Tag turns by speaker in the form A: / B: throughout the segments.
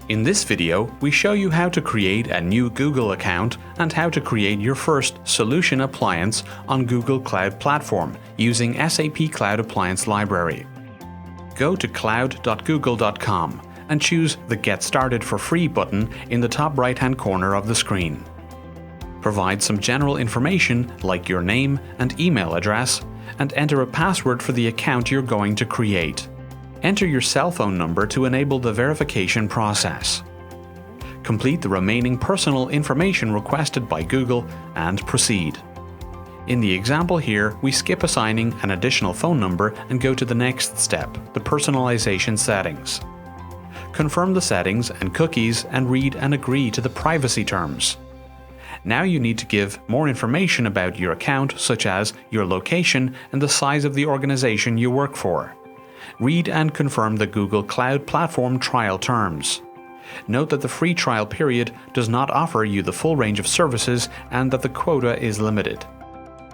A: In this video, we show you how to create a new Google account and how to create your first solution appliance on Google Cloud Platform using SAP Cloud Appliance Library. Go to cloud.google.com and choose the Get Started for Free button in the top right-hand corner of the screen. Provide some general information like your name and email address and enter a password for the account you're going to create. Enter your cell phone number to enable the verification process. Complete the remaining personal information requested by Google and proceed. In the example here, we skip assigning an additional phone number and go to the next step, the personalization settings. Confirm the settings and cookies and read and agree to the privacy terms. Now you need to give more information about your account, such as your location and the size of the organization you work for. Read and confirm the Google Cloud Platform trial terms. Note that the free trial period does not offer you the full range of services and that the quota is limited.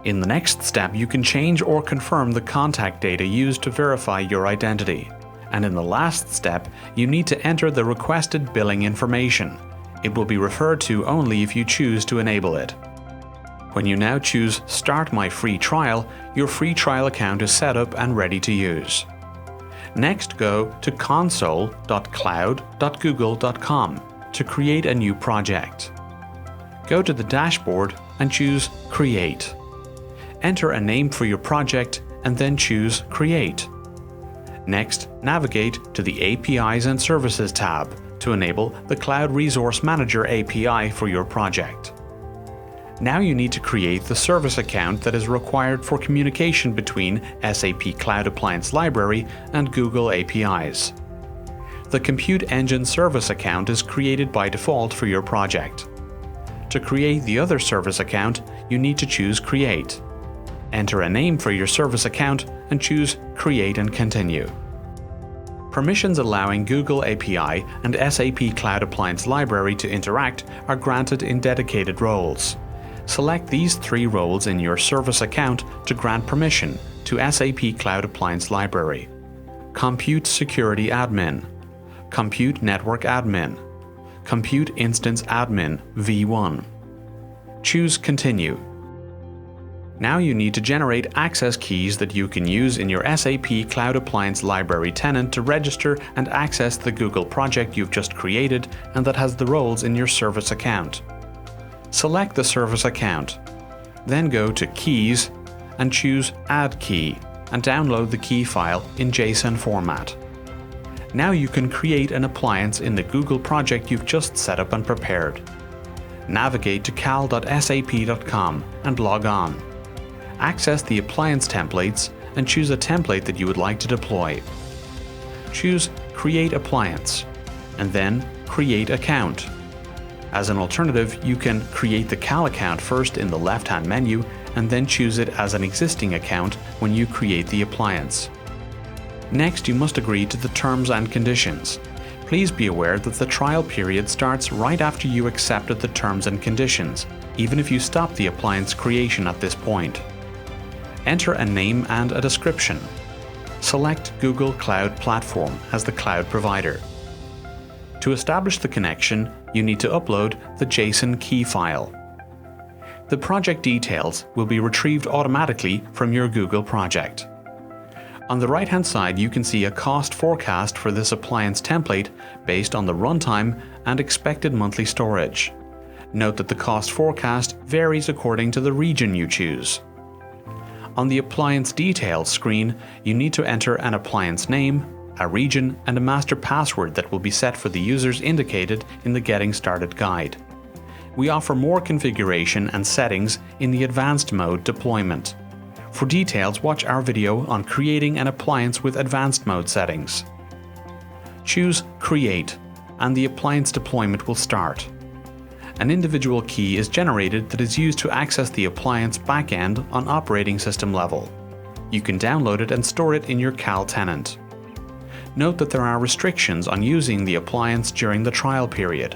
A: In the next step, you can change or confirm the contact data used to verify your identity. And in the last step, you need to enter the requested billing information. It will be referred to only if you choose to enable it. When you now choose Start My Free Trial, your free trial account is set up and ready to use. Next, go to console.cloud.google.com to create a new project. Go to the dashboard and choose Create. Enter a name for your project and then choose Create. Next, navigate to the APIs and Services tab to enable the Cloud Resource Manager API for your project. Now you need to create the service account that is required for communication between SAP Cloud Appliance Library and Google APIs. The Compute Engine service account is created by default for your project. To create the other service account, you need to choose Create. Enter a name for your service account and choose Create and Continue. Permissions allowing Google API and SAP Cloud Appliance Library to interact are granted in dedicated roles. Select these three roles in your service account to grant permission to SAP Cloud Appliance Library: Compute Security Admin, Compute Network Admin, Compute Instance Admin V1. Choose Continue. Now you need to generate access keys that you can use in your SAP Cloud Appliance Library tenant to register and access the Google project you've just created and that has the roles in your service account. Select the service account. Then go to Keys and choose Add Key and download the key file in JSON format. Now you can create an appliance in the Google project you've just set up and prepared. Navigate to cal.sap.com and log on. Access the appliance templates and choose a template that you would like to deploy. Choose Create Appliance and then Create Account. As an alternative, you can create the Cal account first in the left-hand menu and then choose it as an existing account when you create the appliance. Next, you must agree to the terms and conditions. Please be aware that the trial period starts right after you accepted the terms and conditions, even if you stop the appliance creation at this point. Enter a name and a description. Select Google Cloud Platform as the cloud provider. To establish the connection, you need to upload the JSON key file. The project details will be retrieved automatically from your Google project. On the right-hand side, you can see a cost forecast for this appliance template based on the runtime and expected monthly storage. Note that the cost forecast varies according to the region you choose. On the Appliance Details screen, you need to enter an appliance name, a region, and a master password that will be set for the users indicated in the Getting Started guide. We offer more configuration and settings in the Advanced Mode deployment. For details, watch our video on creating an appliance with Advanced Mode settings. Choose Create, and the appliance deployment will start. An individual key is generated that is used to access the appliance backend on operating system level. You can download it and store it in your Cal tenant. Note that there are restrictions on using the appliance during the trial period.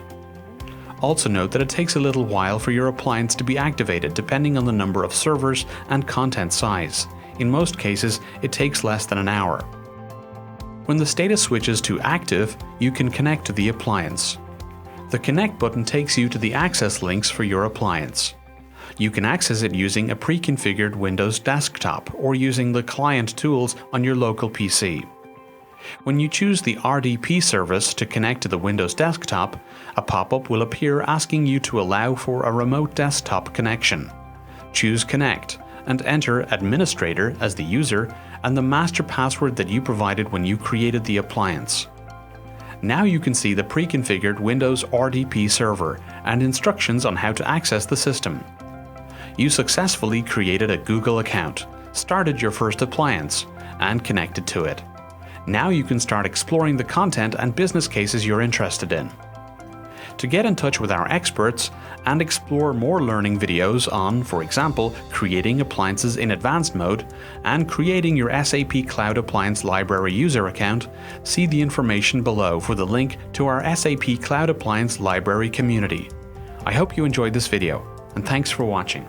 A: Also note that it takes a little while for your appliance to be activated depending on the number of servers and content size. In most cases, it takes less than an hour. When the status switches to active, you can connect to the appliance. The Connect button takes you to the access links for your appliance. You can access it using a pre-configured Windows desktop or using the client tools on your local PC. When you choose the RDP service to connect to the Windows desktop, a pop-up will appear asking you to allow for a remote desktop connection. Choose Connect and enter Administrator as the user and the master password that you provided when you created the appliance. Now you can see the pre-configured Windows RDP server and instructions on how to access the system. You successfully created a Google account, started your first appliance, and connected to it. Now you can start exploring the content and business cases you're interested in. To get in touch with our experts and explore more learning videos on, for example, creating appliances in advanced mode and creating your SAP Cloud Appliance Library user account, see the information below for the link to our SAP Cloud Appliance Library community. I hope you enjoyed this video, and thanks for watching.